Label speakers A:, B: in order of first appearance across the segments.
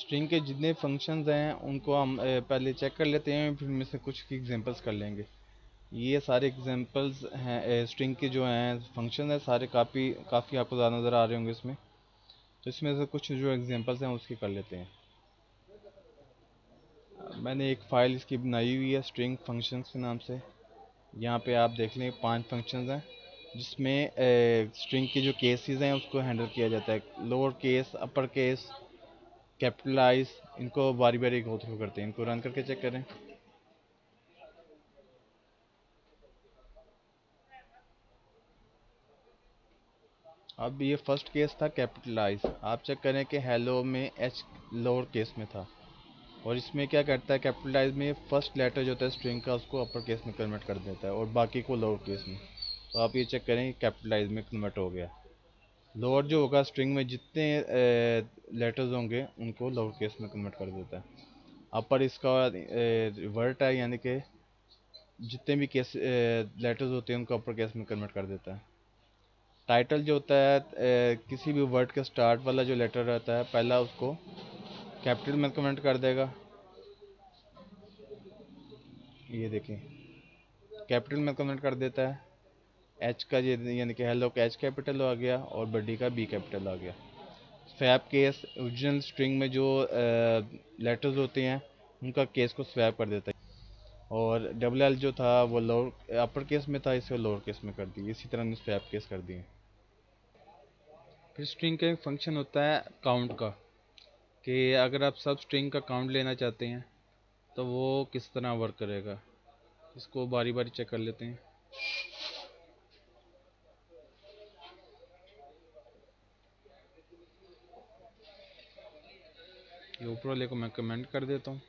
A: String के जितने functions हैं उनको हम पहले चेक कर लेते हैं, फिर में से कुछ की एग्जांपल्स कर लेंगे। ये सारे एग्जांपल्स हैं स्ट्रिंग के जो हैं फंक्शन है सारे, काफ़ी आपको ज़्यादा नज़र आ रहे होंगे इसमें। तो इसमें से कुछ जो एग्जांपल्स हैं उसके कर लेते हैं। मैंने एक फ़ाइल इसकी बनाई हुई है स्ट्रिंग फंक्शंस के नाम से। यहाँ पे आप देख लें 5 फंक्शंस हैं जिसमें स्ट्रिंग के जो केसेस हैं उसको हैंडल किया जाता है। Lower case, upper case, capitalize, इनको बारी बारी गो थ्रू करते हैं। इनको रन करके चेक करें। अब ये फर्स्ट केस था कैपिटलाइज। आप चेक करें कि हेलो में एच लोअर केस में था, और इसमें क्या करता है कैपिटलाइज में फर्स्ट लेटर जो होता है स्ट्रिंग का उसको अपर केस में कन्वर्ट कर देता है और बाकी को लोअर केस में। तो आप ये चेक करें कैपिटलाइज में कन्वर्ट हो गया। लोअर जो होगा स्ट्रिंग में जितने लेटर्स होंगे उनको लोअर केस में कन्वर्ट कर देता है। अपर इसका रिवर्ट है, यानी कि जितने भी केस लेटर्स होते हैं उनको अपर केस में कन्वर्ट कर देता है। टाइटल जो होता है किसी भी वर्ड का स्टार्ट वाला जो लेटर रहता है पहला उसको कैपिटल में कन्वर्ट कर देगा। ये देखें कैपिटल में कन्वर्ट कर देता है। एच का यानी कि हेलो का एच कैपिटल आ गया और बडी का बी कैपिटल आ गया। स्वैप केस ओरिजिनल स्ट्रिंग में जो लेटर्स होते हैं उनका केस को स्वैप कर देता है। और डबल एल जो था वो लोअर अपर केस में था, इसे लोअर केस में कर दी। इसी तरह ने स्वैप केस कर दिए। फिर स्ट्रिंग का एक फंक्शन होता है काउंट का, कि अगर आप सब स्ट्रिंग का काउंट लेना चाहते हैं तो वो किस तरह वर्क करेगा। इसको बारी बारी चेक कर लेते हैं। ये ऊपर वाले को मैं कमेंट कर देता हूँ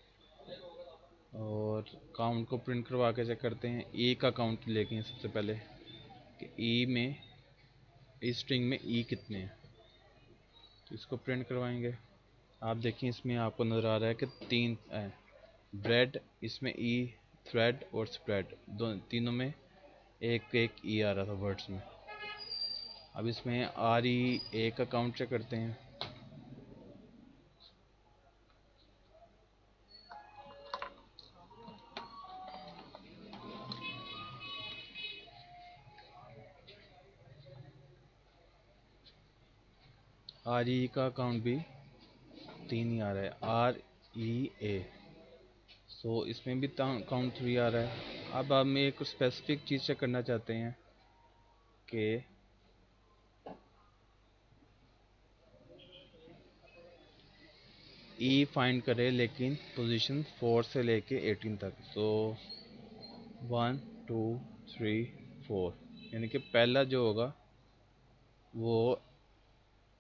A: और काउंट को प्रिंट करवा के चेक करते हैं। ई का काउंट लेके सबसे पहले कि ई में इस स्ट्रिंग में ई कितने हैं, तो इसको प्रिंट करवाएंगे। आप देखिए इसमें आपको नज़र आ रहा है कि 3 है। ब्रेड, इसमें ई, थ्रेड और स्प्रेड, दो तीनों में एक एक ई आ रहा था वर्ड्स में। अब इसमें आर ई ए का काउंट चेक करते हैं। आर ई का काउंट भी 3 ही आ रहा है, आर ई ए। सो इसमें भी काउंट 3 आ रहा है। अब हम एक स्पेसिफिक चीज़ चेक करना चाहते हैं कि ई फाइंड करे लेकिन पोजीशन 4 से लेके 18 तक। सो 1 2 3 4, यानी कि पहला जो होगा वो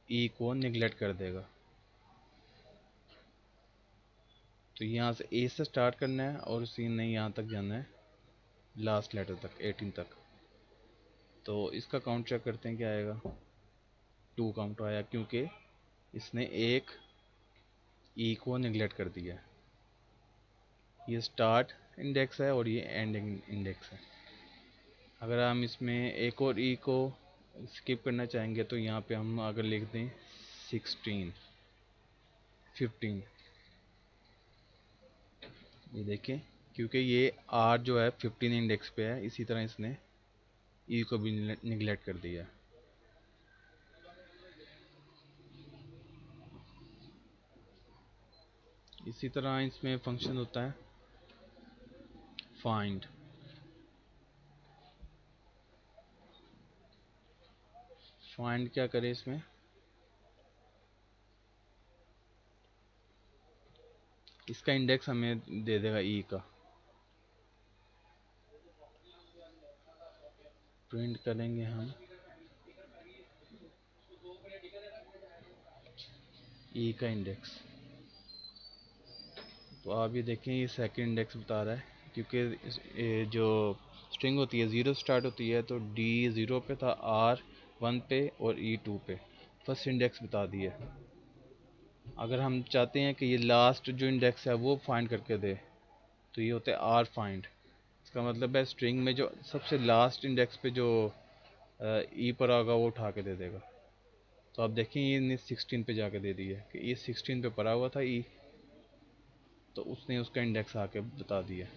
A: ई को निगलेक्ट कर देगा। तो यहाँ से ए से स्टार्ट करना है और सी ने यहाँ तक जाना है लास्ट लेटर तक 18 तक। तो इसका काउंट चेक करते हैं क्या आएगा। 2 काउंट आया क्योंकि इसने एक ई को निगलेक्ट कर दिया है। ये स्टार्ट इंडेक्स है और ये एंडिंग इंडेक्स है। अगर हम इसमें एक और ई को स्किप करना चाहेंगे तो यहाँ पे हम अगर लिख दें 16 15, ये देखें क्योंकि ये आर जो है 15 इंडेक्स पे है, इसी तरह इसने ई को भी निगलेक्ट कर दिया। इसी तरह इसमें फंक्शन होता है फाइंड। फाइंड क्या करें इसमें, इसका इंडेक्स हमें दे देगा ई का। प्रिंट करेंगे हम ई का इंडेक्स। तो आप ये देखें ये सेकंड इंडेक्स बता रहा है क्योंकि जो स्ट्रिंग होती है 0 स्टार्ट होती है, तो डी 0 पे था, आर 1 पे और ई 2 पे। फर्स्ट इंडेक्स बता दिया। अगर हम चाहते हैं कि ये लास्ट जो इंडेक्स है वो फाइंड करके दे तो ये होता है आर फाइंड। इसका मतलब है स्ट्रिंग में जो सबसे लास्ट इंडेक्स पे जो ई पर होगा वो उठा के दे देगा। तो आप देखें ये ने 16 पे जाके दे दिया कि ये 16 पे पड़ा हुआ था ई, तो उसने उसका इंडेक्स आके बता दिया।